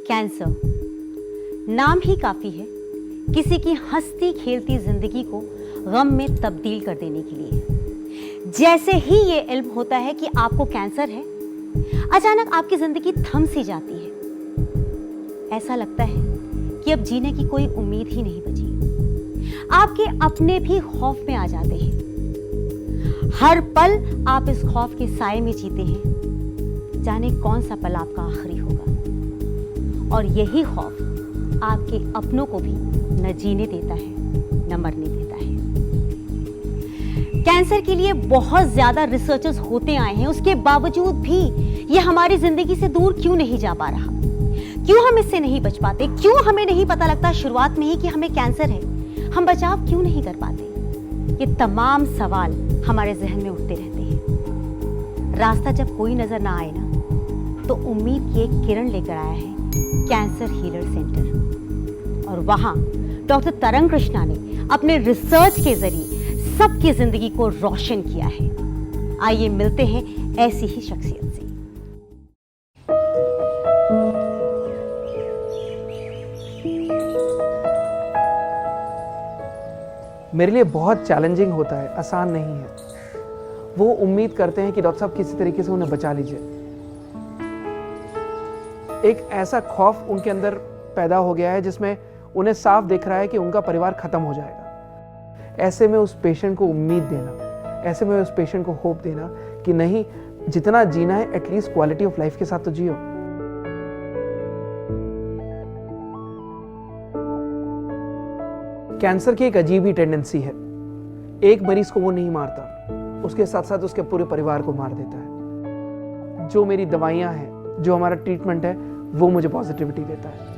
Cancer नाम ही काफी है किसी की हंसती खेलती जिंदगी को गम में तब्दील कर देने के लिए। जैसे ही ये इल्म होता है कि आपको कैंसर है, अचानक आपकी जिंदगी थम सी जाती है। ऐसा लगता है कि अब जीने की कोई उम्मीद ही नहीं बची। आपके अपने भी खौफ में आ जाते हैं। हर पल आप इस खौफ के साए में जीते हैं, जाने कौन सा पल आपका आखिरी होगा। और यही खौफ आपके अपनों को भी न जीने देता है न मरने देता है। कैंसर के लिए बहुत ज्यादा रिसर्चर्स होते आए हैं, उसके बावजूद भी ये हमारी जिंदगी से दूर क्यों नहीं जा पा रहा? क्यों हम इससे नहीं बच पाते? क्यों हमें नहीं पता लगता शुरुआत में ही कि हमें कैंसर है? हम बचाव क्यों नहीं कर पाते? ये तमाम सवाल हमारे जहन में उठते रहते हैं। रास्ता जब कोई नजर ना आए ना, तो उम्मीद की एक किरण लेकर आया है कैंसर हीलर सेंटर। और वहां डॉक्टर तरंग कृष्णा ने अपने रिसर्च के जरिए सबकी जिंदगी को रोशन किया है। आइए मिलते हैं ऐसी ही शख्सियत से। मेरे लिए बहुत चैलेंजिंग होता है, आसान नहीं है। वो उम्मीद करते हैं कि डॉक्टर साहब किसी तरीके से उन्हें बचा लीजिए। एक ऐसा खौफ उनके अंदर पैदा हो गया है जिसमें उन्हें साफ दिख रहा है कि उनका परिवार खत्म हो जाएगा। ऐसे में उस पेशेंट को उम्मीद देना, ऐसे में उस पेशेंट को होप देना कि नहीं, जितना जीना है एटलीस्ट क्वालिटी ऑफ लाइफ के साथ तो जियो। कैंसर की एक अजीब ही टेंडेंसी है, एक मरीज को वो नहीं मारता, उसके साथ साथ उसके पूरे परिवार को मार देता है। जो मेरी दवाइयां हैं, जो हमारा ट्रीटमेंट है, वो मुझे पॉजिटिविटी देता है।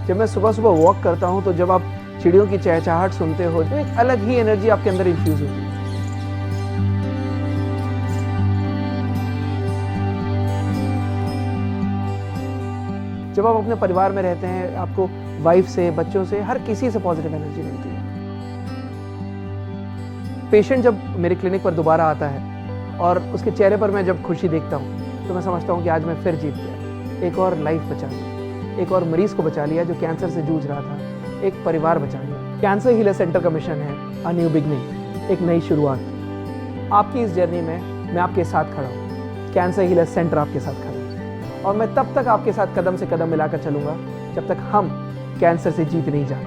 जब मैं सुबह सुबह वॉक करता हूं, तो जब आप चिड़ियों की चहचहाहट सुनते हो, तो एक अलग ही एनर्जी आपके अंदर इन्फ्यूज होती है। जब आप अपने परिवार में रहते हैं, आपको वाइफ से, बच्चों से, हर किसी से पॉजिटिव एनर्जी मिलती है। पेशेंट जब मेरे क्लिनिक पर दोबारा आता है और उसके चेहरे पर मैं जब खुशी देखता हूँ, तो मैं समझता हूँ कि आज मैं फिर जीत गया, एक और लाइफ बचा ली, एक और मरीज को बचा लिया जो कैंसर से जूझ रहा था, एक परिवार बचा लिया। कैंसर हीलर सेंटर का मिशन है अ न्यू बिगनिंग, एक नई शुरुआत। आपकी इस जर्नी में मैं आपके साथ खड़ा हूँ, कैंसर हीलर सेंटर आपके साथ खड़ा है। और मैं तब तक आपके साथ कदम से कदम मिलाकर चलूंगा जब तक हम कैंसर से जीत नहीं जाते।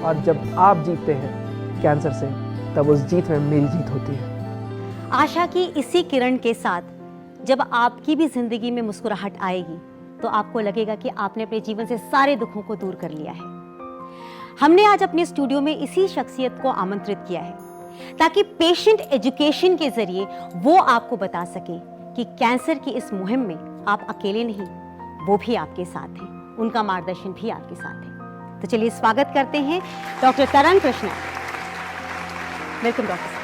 और जब आप जीतते हैं कैंसर से, तब उस जीत में मेरी जीत होती है। आशा की इसी किरण के साथ जब आपकी भी जिंदगी में मुस्कुराहट आएगी, तो आपको लगेगा कि आपने अपने जीवन से सारे दुखों को दूर कर लिया है। हमने आज अपने स्टूडियो में इसी शख्सियत को आमंत्रित किया है ताकि पेशेंट एजुकेशन के जरिए वो आपको बता सके कि कैंसर की इस मुहिम में आप अकेले नहीं, वो भी आपके साथ हैं, उनका मार्गदर्शन भी आपके साथ है। तो चलिए स्वागत करते हैं डॉक्टर तरंग कृष्णा। वेलकम डॉक्टर साहब।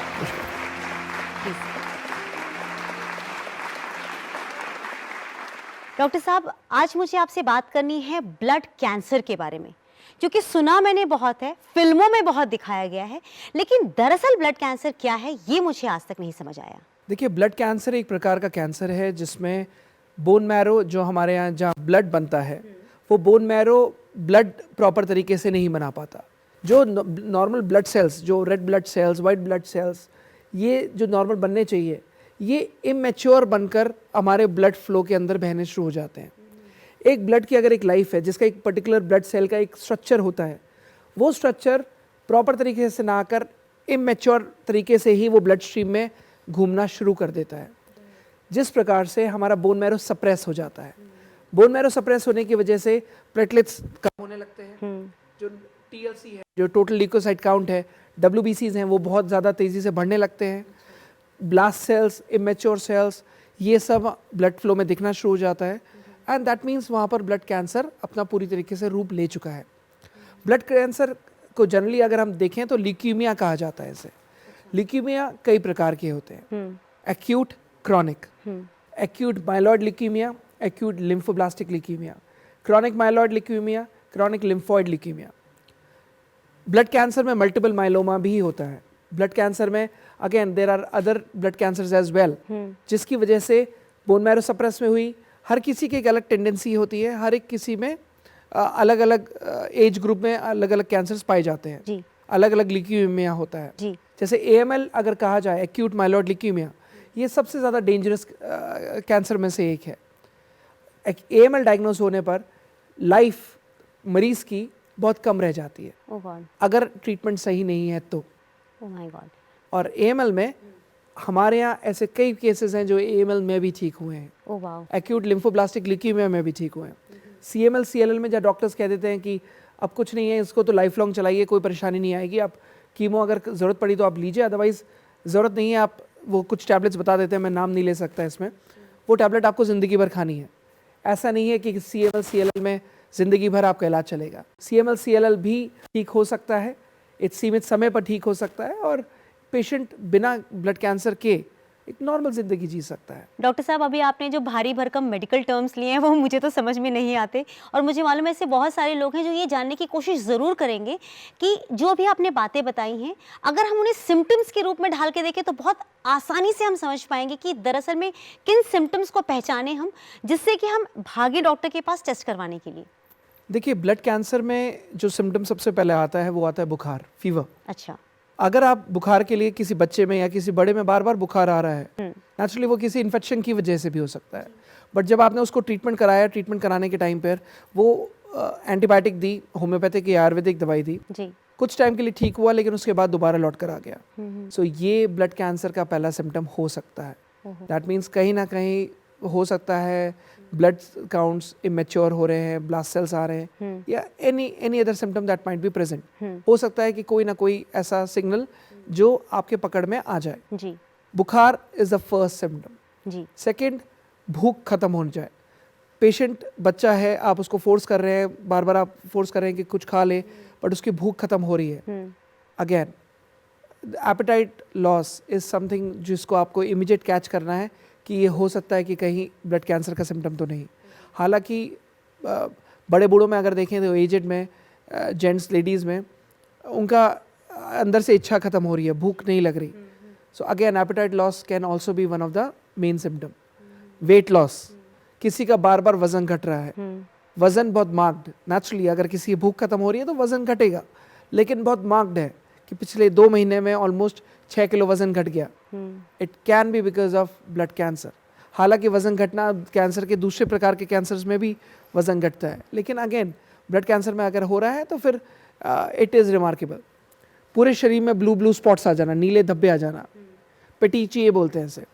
डॉक्टर साहब, आज मुझे आपसे बात करनी है ब्लड कैंसर के बारे में, क्योंकि सुना मैंने बहुत है, फिल्मों में बहुत दिखाया गया है, लेकिन दरअसल ब्लड कैंसर क्या है ये मुझे आज तक नहीं समझ आया। देखिए, ब्लड कैंसर एक प्रकार का कैंसर है जिसमें बोन मैरो, जो हमारे यहाँ जहाँ ब्लड बनता है, वो बोन मैरो ब्लड प्रॉपर तरीके से नहीं बना पाता। जो नॉर्मल ब्लड सेल्स, जो red blood cells, white blood cells, ये जो नॉर्मल बनने चाहिए, ये इमेच्योर बनकर हमारे ब्लड फ्लो के अंदर बहने शुरू हो जाते हैं। एक ब्लड की अगर एक लाइफ है, जिसका एक पर्टिकुलर ब्लड सेल का एक स्ट्रक्चर होता है, वो स्ट्रक्चर प्रॉपर तरीके से ना आकर इमेच्योर तरीके से ही वो ब्लड स्ट्रीम में घूमना शुरू कर देता है। जिस प्रकार से हमारा बोन मैरो सप्रेस हो जाता है। बोन मैरो सप्रेस होने की वजह से प्लेटलेट्स कम होने लगते हैं, जो टीएलसी है, जो टोटल ल्यूकोसाइट काउंट है, डब्ल्यूबीसीज हैं, वो बहुत ज़्यादा तेज़ी से बढ़ने लगते हैं। ब्लास्ट सेल्स, इमेच्योर सेल्स, ये सब ब्लड फ्लो में दिखना शुरू हो जाता है। एंड दैट मीन्स वहाँ पर ब्लड कैंसर अपना पूरी तरीके से रूप ले चुका है। ब्लड कैंसर को जनरली अगर हम देखें तो ल्यूकीमिया कहा जाता है इसे। ल्यूकीमिया कई प्रकार के होते हैं, acute, chronic. Acute myeloid leukaemia, acute lymphoblastic leukaemia, chronic myeloid leukaemia, chronic lymphoid leukaemia. Blood cancer में मल्टीपल माइलोमा भी होता है। ब्लड कैंसर में again there are other blood cancers as well, जिसकी वजह से बोन मैरो सप्रेस में हुई, हर किसी की एक अलग टेंडेंसी होती है, हर एक किसी में अलग अलग एज ग्रुप में अलग अलग कैंसर्स पाए जाते हैं, जी अलग अलग ल्यूकीमिया होता है। जी जैसे AML अगर कहा जाए, एक्यूट माइलॉइड ल्यूकीमिया, ये सबसे ज़्यादा डेंजरस कैंसर में से एक है। AML डायग्नोज होने पर लाइफ मरीज की बहुत कम रह जाती है ओ गॉड, अगर ट्रीटमेंट सही नहीं है तो। ओ माय गॉड, और AML में हमारे यहाँ ऐसे कई केसेस हैं जो AML में भी ठीक हुए हैं, oh wow, acute lymphoblastic leukaemia में भी ठीक हुए हैं। CML CLL में जब डॉक्टर्स कह देते हैं कि अब कुछ नहीं है, इसको तो लाइफ लॉन्ग चलाइए, कोई परेशानी नहीं आएगी, आप कीमो अगर ज़रूरत पड़ी तो आप लीजिए, अदरवाइज़ ज़रूरत नहीं है, आप वो कुछ टैबलेट्स बता देते हैं, मैं नाम नहीं ले सकता इसमें, वो टैबलेट आपको ज़िंदगी भर खानी है। ऐसा नहीं है कि CML CLL में ज़िंदगी भर आपका इलाज चलेगा। CML CLL भी ठीक हो सकता है, एक सीमित समय पर ठीक हो सकता है, और पेशेंट बिना ब्लड कैंसर के एक नॉर्मल ज़िंदगी जी सकता है। डॉक्टर साहब अभी आपने जो भारी भरकम मेडिकल टर्म्स लिए हैं वो मुझे तो समझ में नहीं आते, और मुझे मालूम है ऐसे बहुत सारे लोग हैं जो ये जानने की कोशिश ज़रूर करेंगे कि जो भी आपने बातें बताई हैं, अगर हम उन्हें सिम्टम्स के रूप में ढाल के देखें तो बहुत आसानी से हम समझ पाएंगे कि दरअसल में किन सिम्टम्स को पहचाने हम, जिससे कि हम भागे डॉक्टर के पास टेस्ट करवाने के लिए। देखिए, ब्लड कैंसर में जो सिम्टम सबसे पहले आता है वो आता है बुखार, फीवर। अच्छा, अगर आप बुखार के लिए किसी बच्चे में या किसी बड़े में बार बार बुखार आ रहा है, नेचुरली वो किसी इन्फेक्शन की वजह से भी हो सकता है, बट जब आपने उसको ट्रीटमेंट कराया, ट्रीटमेंट कराने के टाइम पर वो एंटीबायोटिक दी, होम्योपैथिक या आयुर्वेदिक दवाई दी, जी, कुछ टाइम के लिए ठीक हुआ, लेकिन उसके बाद दोबारा लौट कर आ गया। सो ये ब्लड कैंसर का पहला सिम्टम हो सकता है। दैट मीन्स कहीं ना कहीं हो सकता है ब्लड काउंट्स इमेच्योर हो रहे हैं, ब्लास्ट सेल्स आ रहे हैं, या any other symptom that might be present. हो सकता है कि कोई ना कोई ऐसा सिग्नल जो आपके पकड़ में आ जाए। जी, बुखार इज द फर्स्ट सिम्टम। जी, सेकेंड, भूख खत्म हो जाए। पेशेंट बच्चा है, आप उसको फोर्स कर रहे हैं, बार बार आप फोर्स कर रहे हैं कि कुछ खा ले, बट उसकी भूख खत्म हो रही है। Again, apatite loss is something जिसको आपको इमीडिएट कैच करना है कि ये हो सकता है कि कहीं ब्लड कैंसर का सिम्टम तो नहीं। हालांकि बड़े बूढ़ों में अगर देखें तो एजेड में, जेंट्स लेडीज़ में, उनका अंदर से इच्छा खत्म हो रही है, भूख नहीं लग रही। So again apatite loss can also be one of the main symptom. Weight loss, किसी का बार बार वजन घट रहा है, वजन बहुत मार्क्ड, नेचुरली अगर किसी की भूख खत्म हो रही है तो वजन घटेगा, लेकिन बहुत मार्क्ड है कि पिछले 2 महीने में ऑलमोस्ट 6 किलो वजन घट गया। It can be because of blood cancer. हालांकि वजन घटना कैंसर के दूसरे प्रकार के कैंसर्स में भी वजन घटता है, लेकिन अगेन ब्लड कैंसर में अगर हो रहा है तो फिर इट इज़ रिमार्केबल। पूरे शरीर में ब्लू ब्लू स्पॉट्स आ जाना, नीले धब्बे आ जाना, पेटीचिए बोलते हैं इसे,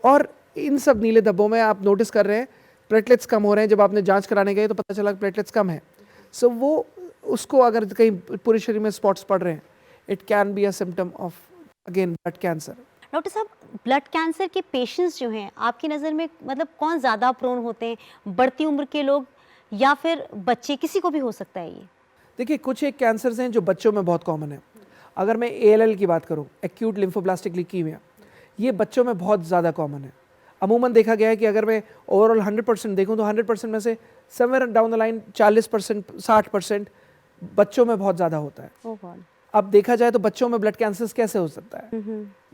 और इन सब नीले धब्बों में आप नोटिस कर रहे हैं प्लेटलेट्स कम हो रहे हैं। जब आपने जांच कराने गए तो पता चला प्लेटलेट्स कम है। सो वो उसको अगर कहीं पूरे शरीर में स्पॉट्स पड़ रहे हैं, it can be a symptom of again blood cancer. Doctor साहब, ब्लड कैंसर के पेशेंट्स जो हैं आपकी नज़र में मतलब कौन ज़्यादा प्रोन होते हैं, बढ़ती उम्र के लोग या फिर बच्चे, किसी को भी हो सकता है ये? देखिए, कुछ एक कैंसर्स हैं जो बच्चों में बहुत कॉमन है। अगर मैं ALL की बात करूं, एक्यूट लिम्फोब्लास्टिक ल्यूकीमिया, ये बच्चों में बहुत ज़्यादा कॉमन है। अमूमन देखा गया है कि अगर मैं ओवरऑल 100% देखूं तो 100% में से समवेयर डाउन द लाइन 40%, 60% बच्चों में बहुत ज़्यादा होता है। ओह गॉड। अब देखा जाए तो बच्चों में ब्लड कैंसर कैसे हो सकता है?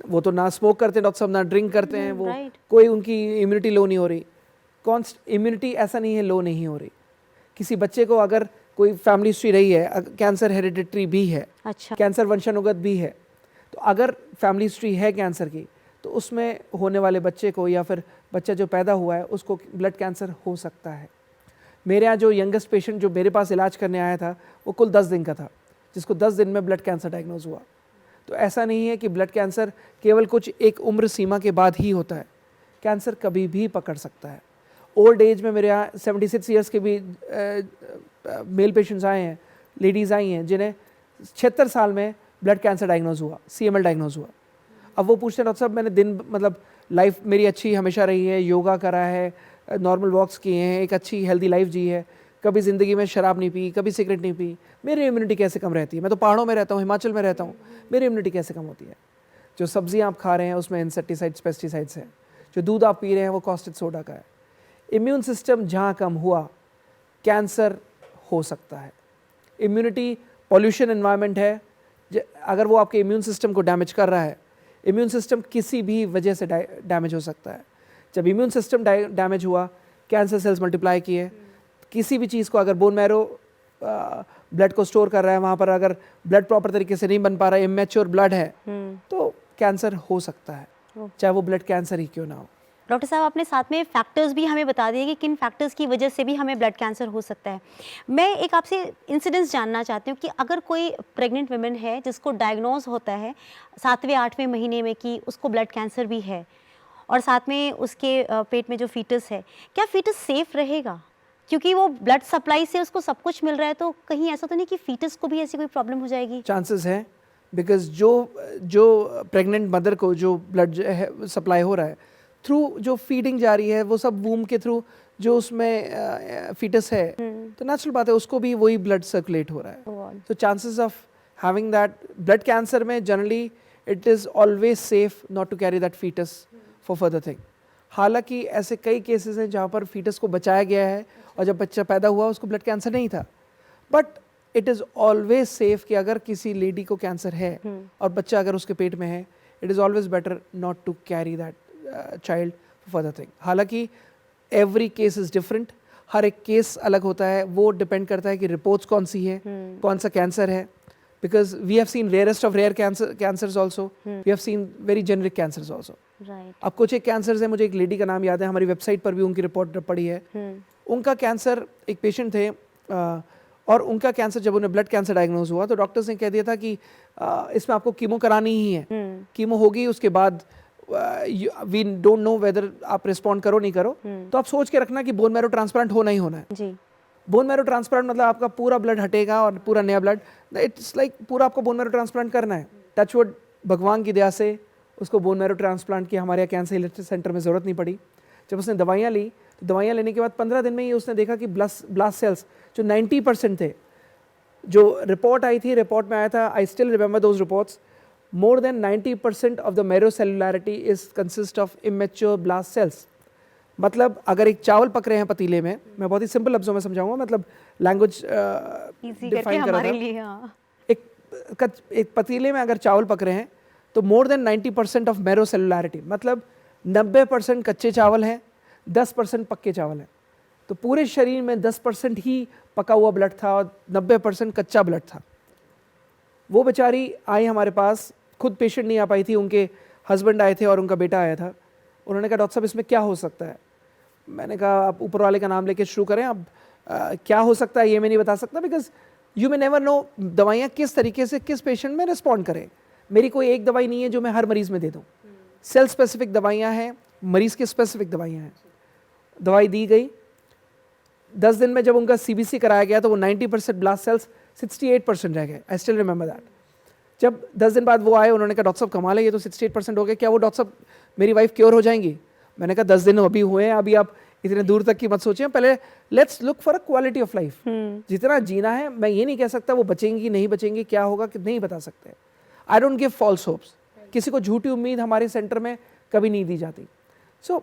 वो तो ना स्मोक करते हैं डॉक्टर साहब, ना ड्रिंक करते हैं, वो right. कोई उनकी इम्यूनिटी लो नहीं हो रही। इम्यूनिटी ऐसा नहीं है लो नहीं हो रही। किसी बच्चे को अगर कोई फैमिली हिस्ट्री रही है, कैंसर हेरिडिटरी भी है, अच्छा, कैंसर वंशानुगत भी है, तो अगर फैमिली हिस्ट्री है कैंसर की तो उसमें होने वाले बच्चे को या फिर बच्चा जो पैदा हुआ है उसको ब्लड कैंसर हो सकता है। मेरे यहाँ जो यंगेस्ट पेशेंट जो मेरे पास इलाज करने आया था वो कुल 10 दिन का था, जिसको 10 दिन में ब्लड कैंसर डायग्नोज हुआ। तो ऐसा नहीं है कि ब्लड कैंसर केवल कुछ एक उम्र सीमा के बाद ही होता है, कैंसर कभी भी पकड़ सकता है। ओल्ड एज में मेरे यहाँ 76 ईयर्स के भी मेल पेशेंट्स आए हैं, लेडीज़ आई हैं जिन्हें 76 साल में ब्लड कैंसर डायग्नोज हुआ, CML डायग्नोज हुआ। अब वो पूछते हैं डॉक्टर साहब मैंने दिन मतलब लाइफ मेरी अच्छी हमेशा रही है, योगा करा है, नॉर्मल वॉक्स किए हैं, एक अच्छी हेल्दी लाइफ जी है, कभी ज़िंदगी में शराब नहीं पी, कभी सिगरेट नहीं पी, मेरी इम्यूनिटी कैसे कम रहती है? मैं तो पहाड़ों में रहता हूँ, हिमाचल में रहता हूँ, मेरी इम्यूनिटी कैसे कम होती है? जो सब्जियाँ आप खा रहे हैं उसमें इंसेक्टिसाइड्स, पेस्टिसाइड्स हैं, जो दूध आप पी रहे हैं वो कॉस्टेड सोडा का है। इम्यून सिस्टम जहाँ कम हुआ कैंसर हो सकता है। इम्यूनिटी, पॉल्यूशन एनवायरनमेंट है, अगर वो आपके इम्यून सिस्टम को डैमेज कर रहा है, इम्यून सिस्टम किसी भी वजह से डैमेज हो सकता है, जब इम्यून सिस्टम डैमेज हुआ, कैंसर सेल्स मल्टीप्लाई किए, किसी भी चीज़ को अगर बोन मैरो ब्लड को स्टोर कर रहा है, वहाँ पर अगर ब्लड प्रॉपर तरीके से नहीं बन पा रहा है, इमेच्योर ब्लड है, तो कैंसर हो सकता है, चाहे वो ब्लड कैंसर ही क्यों ना हो। डॉक्टर साहब, आपने साथ में फैक्टर्स भी हमें बता दिए कि किन फैक्टर्स की वजह से भी हमें ब्लड कैंसर हो सकता है। मैं एक आपसे इंसिडेंस जानना चाहती हूँ कि अगर कोई प्रेग्नेंट वुमेन है जिसको डायग्नोज होता है 7वें 8वें महीने में कि उसको ब्लड कैंसर भी है, और साथ में उसके पेट में जो फीटस है, क्या फीटस सेफ रहेगा? क्योंकि वो ब्लड सप्लाई से उसको सब कुछ मिल रहा है, तो कहीं ऐसा तो नहीं कि फीटस को भी ऐसी कोई प्रॉब्लम हो जाएगी? चांसेस है, बिकॉज जो प्रेग्नेंट मदर को जो ब्लड है सप्लाई हो रहा है थ्रू जो फीडिंग जा रही है, वो सब वूम के थ्रू जो उसमें फीटस है, तो नेचुरल बात है उसको भी वही ब्लड सर्कुलेट हो रहा है। तो chances of having that, blood cancer में generally it is always safe not to carry that foetus for further thing. हालांकि ऐसे कई केसेस हैं जहाँ पर फीटस को बचाया गया है और जब बच्चा पैदा हुआ उसको ब्लड कैंसर नहीं था, but it is always safe कि अगर किसी लेडी को कैंसर है और बच्चा अगर उसके पेट में है, it is always better not to carry that child further thing. हालांकि एवरी केस इज़ डिफरेंट, हर एक केस अलग होता है, वो डिपेंड करता है कि रिपोर्ट्स कौन सी है, कौन सा कैंसर है, because we have seen rarest of rare cancers also, we have seen very generic cancers also. Right. अब कुछ एक कैंसर्स हैं, मुझे एक लेडी का नाम याद है, हमारी वेबसाइट पर भी उनकी रिपोर्ट पड़ी है। उनका कैंसर, एक पेशेंट थे और उनका कैंसर जब उन्हें ब्लड कैंसर डायग्नोज हुआ तो डॉक्टर्स ने कह दिया था कि इसमें आपको कीमो करानी ही है, कीमो होगी उसके बाद वी डोंट नो वेदर आप रिस्पॉन्ड करो नहीं करो, तो आप सोच के रखना कि बोन मैरो ट्रांसप्लांट होना ही होना है जी। बोन मैरो ट्रांसप्लांट मतलब आपका पूरा ब्लड हटेगा और पूरा नया ब्लड, इट्स लाइक पूरा आपको बोन मैरो ट्रांसप्लांट करना है। टचवुड भगवान की दया से उसको बोन मैरो ट्रांसप्लांट की हमारे यहाँ कैंसर इलेक्ट्रिक सेंटर में ज़रूरत नहीं पड़ी। जब उसने दवाइयाँ ली तो दवाइयाँ लेने के बाद 15 दिन में ही उसने देखा कि ब्लास्ट सेल्स जो 90% थे, जो रिपोर्ट आई थी, रिपोर्ट में आया था, I still remember those reports, more than 90% of the merocellularity is consist of immature blast cells। मतलब अगर एक चावल पक रहे हैं पतीले में, मैं बहुत ही सिंपल लफ्जों में समझाऊंगा, मतलब लैंग्वेज डिफाइन कर रहा था। एक पतीले में अगर चावल पक रहे हैं तो मोर देन 90% ऑफ मेरोसेलुलैरिटी, मतलब 90% कच्चे चावल हैं, 10% पक्के चावल हैं। तो पूरे शरीर में 10% ही पका हुआ ब्लड था और 90% कच्चा ब्लड था। वो बेचारी आई हमारे पास, खुद पेशेंट नहीं आ पाई थी, उनके हस्बैंड आए थे और उनका बेटा आया था। उन्होंने कहा डॉक्टर साहब इसमें क्या हो सकता है? मैंने कहा आप ऊपर वाले का नाम लेके शुरू करें, अब क्या हो सकता है ये मैं नहीं बता सकता, because you may never know दवाइयाँ किस तरीके से किस पेशेंट में रिस्पॉन्ड करें। मेरी कोई एक दवाई नहीं है जो मैं हर मरीज़ में दे दूँ, सेल स्पेसिफिक दवाइयाँ हैं, मरीज़ की स्पेसिफिक दवाइयाँ हैं। दवाई दी गई, 10 दिन में जब उनका CBC कराया गया तो वो 90% ब्लास्ट सेल्स 68% रह गए। I still remember that. जब 10 दिन बाद वो आए, उन्होंने कहा डॉक्टर साहब कमाल है, ये तो 68% हो गया, क्या वो डॉक्टर साहब मेरी वाइफ क्योर हो जाएंगी? मैंने कहा 10 दिन अभी हुए हैं, अभी आप इतने दूर तक की मत सोचें, पहले let's look for a quality of life. जितना जीना है, मैं ये नहीं कह सकता वो बचेंगी नहीं बचेंगी, क्या होगा कि नहीं बता सकते। I don't give false hopes, किसी को झूठी उम्मीद हमारे सेंटर में कभी नहीं दी जाती। सो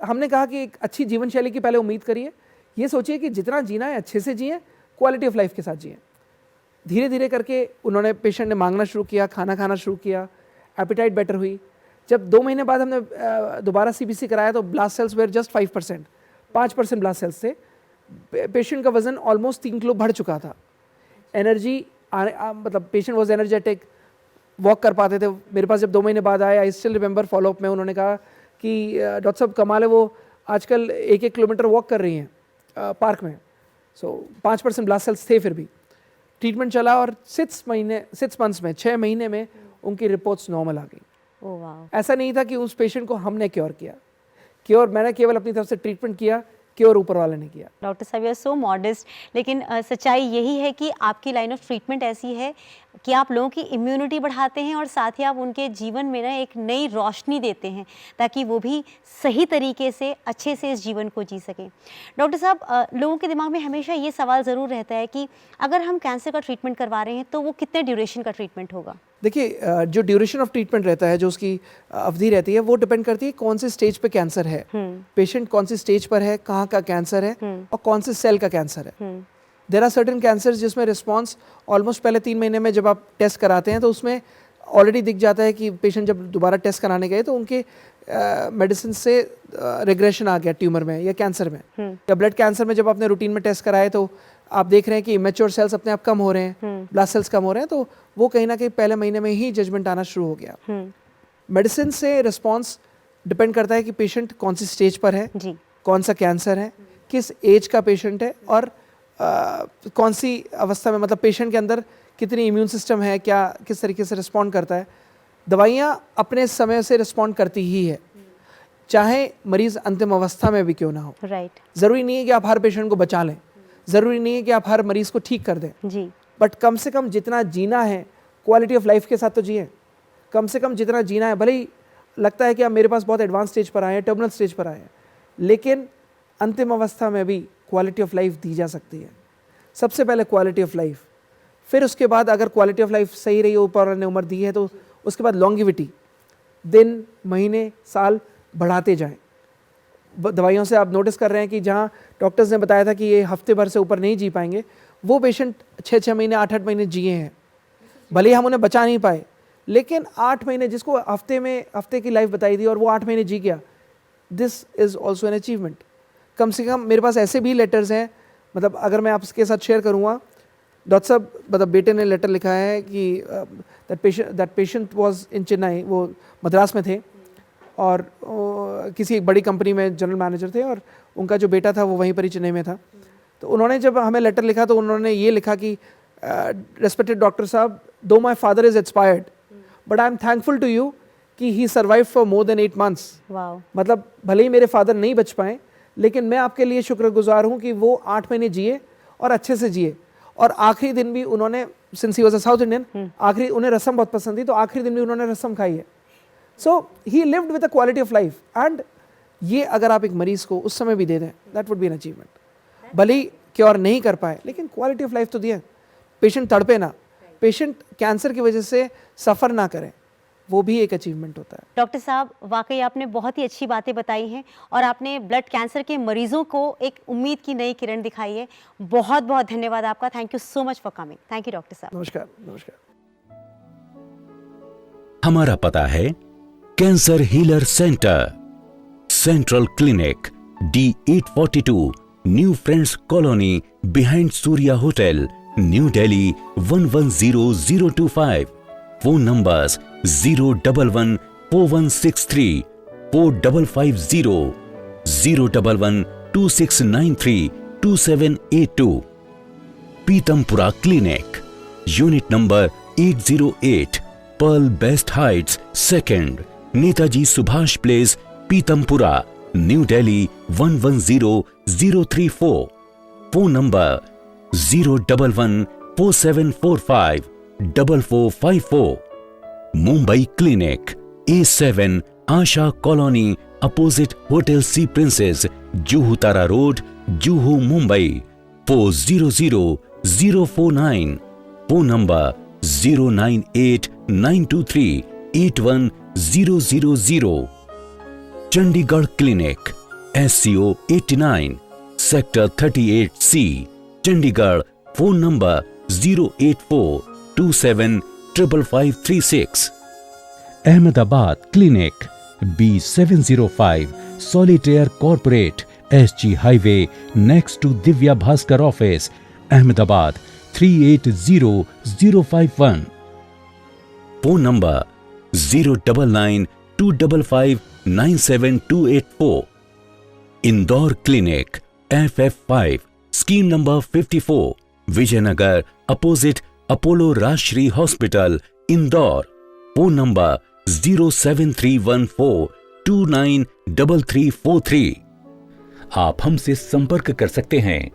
हमने कहा कि एक अच्छी जीवन शैली की पहले उम्मीद करिए, ये सोचिए कि जितना जीना है अच्छे से जिए, क्वालिटी ऑफ लाइफ के साथ जिए। धीरे धीरे करके उन्होंने, पेशेंट ने मांगना शुरू किया, खाना खाना शुरू किया, एपिटाइट बेटर हुई। जब 2 महीने बाद हमने दोबारा CBC कराया तो blast cells where just 5% blast cells थे। पेशेंट का वजन ऑलमोस्ट 3 किलो बढ़ चुका था। एनर्जी मतलब पेशेंट वॉज एनर्जेटिक, वॉक कर पाते थे। मेरे पास जब 2 महीने बाद आए, आई स्टिल रिमेंबर फॉलोअप में उन्होंने कहा कि डॉक्टर साहब कमाल है, वो आजकल 1-1 किलोमीटर वॉक कर रही हैं पार्क में। सो 5% ब्लास्ट सेल्स थे। फिर भी ट्रीटमेंट चला और 6 मंथ्स में, 6 महीने में उनकी रिपोर्ट्स नॉर्मल आ गई। ओह वाह। ऐसा नहीं था कि उस पेशेंट को हमने क्योर किया, क्योर मैंने केवल अपनी तरफ से ट्रीटमेंट किया, क्योर ऊपर वाले ने किया। डॉक्टर साहब, यू आर सो मॉडेस्ट, लेकिन सच्चाई यही है कि आपकी लाइन ऑफ ट्रीटमेंट ऐसी है कि आप लोगों की इम्यूनिटी बढ़ाते हैं और साथ ही आप उनके जीवन में ना एक नई रोशनी देते हैं ताकि वो भी सही तरीके से अच्छे से इस जीवन को जी सकें। डॉक्टर साहब, लोगों के दिमाग में हमेशा ये सवाल ज़रूर रहता है कि अगर हम कैंसर का ट्रीटमेंट करवा रहे हैं तो वो कितने ड्यूरेशन का ट्रीटमेंट होगा? देखिए, जो ड्यूरेशन ऑफ ट्रीटमेंट रहता है, जो उसकी अवधि रहती है, वो डिपेंड करती है कौन से स्टेज पे कैंसर है, पेशेंट कौन सी स्टेज पर है, कहाँ का कैंसर है और कौन से सेल का कैंसर है। देयर आर सर्टेन कैंसर्स जिसमें रिस्पॉन्स ऑलमोस्ट पहले 3 महीने में जब आप टेस्ट कराते हैं तो उसमें ऑलरेडी दिख जाता है कि पेशेंट जब दोबारा टेस्ट कराने गए तो उनके मेडिसिन से रिग्रेशन आ गया ट्यूमर में या कैंसर में, या ब्लड कैंसर में जब आपने रूटीन में टेस्ट कराए तो आप देख रहे हैं कि इमेच्योर सेल्स अपने आप कम हो रहे हैं, ब्लास्ट सेल्स कम हो रहे हैं, तो वो कहीं ना कहीं पहले महीने में ही जजमेंट आना शुरू हो गया। मेडिसिन से रिस्पॉन्स डिपेंड करता है कि पेशेंट कौन सी स्टेज पर है जी। कौन सा कैंसर है, किस एज का पेशेंट है और कौन सी अवस्था में, मतलब पेशेंट के अंदर कितनी इम्यून सिस्टम है, क्या किस तरीके से रिस्पॉन्ड करता है। दवाइयाँ अपने समय से रिस्पॉन्ड करती ही है, चाहे मरीज अंतिम अवस्था में भी क्यों ना हो। राइट। ज़रूरी नहीं है कि आप हर पेशेंट को बचा लें, ज़रूरी नहीं है कि आप हर मरीज को ठीक कर दें जी। बट कम से कम जितना जीना है क्वालिटी ऑफ लाइफ के साथ तो जिए। कम से कम जितना जीना है, भले ही लगता है कि आप मेरे पास बहुत एडवांस स्टेज पर आए हैं, टर्मिनल स्टेज पर आए हैं, लेकिन अंतिम अवस्था में भी क्वालिटी ऑफ लाइफ दी जा सकती है। सबसे पहले क्वालिटी ऑफ लाइफ, फिर उसके बाद अगर क्वालिटी ऑफ लाइफ सही रही, ऊपर वाले ने उम्र दी है तो उसके बाद लॉन्गिविटी, दिन महीने साल बढ़ाते जाएं। दवाइयों से आप नोटिस कर रहे हैं कि जहाँ डॉक्टर्स ने बताया था कि ये हफ्ते भर से ऊपर नहीं जी पाएंगे, वो पेशेंट 6-6 महीने 8-8 महीने जिए हैं। भले ही हम उन्हें बचा नहीं पाए, लेकिन 8 महीने, जिसको हफ्ते की लाइफ बताई थी और वो 8 महीने जी गया, this is also an achievement. कम से कम मेरे पास ऐसे भी लेटर्स हैं, मतलब अगर मैं आपके साथ शेयर करूँगा, डॉक्टर साहब, मतलब बेटे ने लेटर लिखा है कि that patient was in Chennai, वो मद्रास में थे और किसी एक बड़ी कंपनी में जनरल मैनेजर थे और उनका जो बेटा था वो वहीं पर ही चेन्नई में था। तो उन्होंने जब हमें लेटर लिखा तो उन्होंने ये लिखा कि रेस्पेक्टेड डॉक्टर साहब, दो my father is expired but I am thankful to you कि he survive for more than 8 months। मतलब भले ही मेरे फादर नहीं बच पाए, लेकिन मैं आपके लिए शुक्रगुजार हूँ कि वो 8 महीने जिए और अच्छे से जिए। और आखिरी दिन भी उन्होंने, since he was a south Indian, आखिरी, उन्हें रसम बहुत पसंद थी तो आखिरी दिन भी उन्होंने रसम खाई है। So he lived with a quality of life, and ये अगर आप एक मरीज को उस समय भी दे दें, that would be an achievement. भले ही क्योर नहीं कर पाए, लेकिन क्वालिटी ऑफ लाइफ तो दिए। पेशेंट तड़पे ना, पेशेंट कैंसर की वजह से सफ़र ना करें, वो भी एक अचीवमेंट होता है। डॉक्टर साहब, वाकई आपने बहुत ही अच्छी बातें बताई हैं और आपने ब्लड कैंसर के मरीजों को एक उम्मीद की नई किरण दिखाई है। बहुत बहुत धन्यवाद आपका। Thank you so much for coming. Thank you doctor साहब। नमस्कार। नमस्कार। हमारा पता है cancer healer centre, central clinic, D842, new friends colony, behind Surya hotel, new Delhi 110025। Phone numbers 0114163 4550, 0112693 2782। Pitampura clinic, unit number 808, pearl best heights second, Netaji Subhash place, Pitampura, new Delhi 110034। Phone number 0114745 4454। Mumbai clinic, A7, Asha colony, opposite hotel sea princess, Juhu Tara road, Juhu Mumbai 400049। Phone number 09892381000। Chandigarh clinic, SCO 89, sector 38C, Chandigarh. Phone number 08427553536। Ahmedabad clinic, B705, solitaire corporate, SG highway, next to Divya Bhaskar office, Ahmedabad 380051। Phone number 09925597284। Indore clinic, FF5, scheme number 54, Vijaynagar, opposite Apollo Rajshree hospital, Indore. Phone number 07314293343। आप हमसे संपर्क कर सकते हैं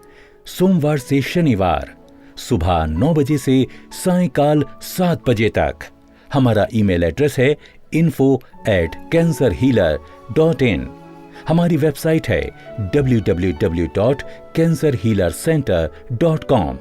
सोमवार से शनिवार सुबह 9 बजे से सायंकाल 7 बजे तक। हमारा ईमेल एड्रेस है info@cancerhealer.in। हमारी वेबसाइट है www.cancerhealercenter.com।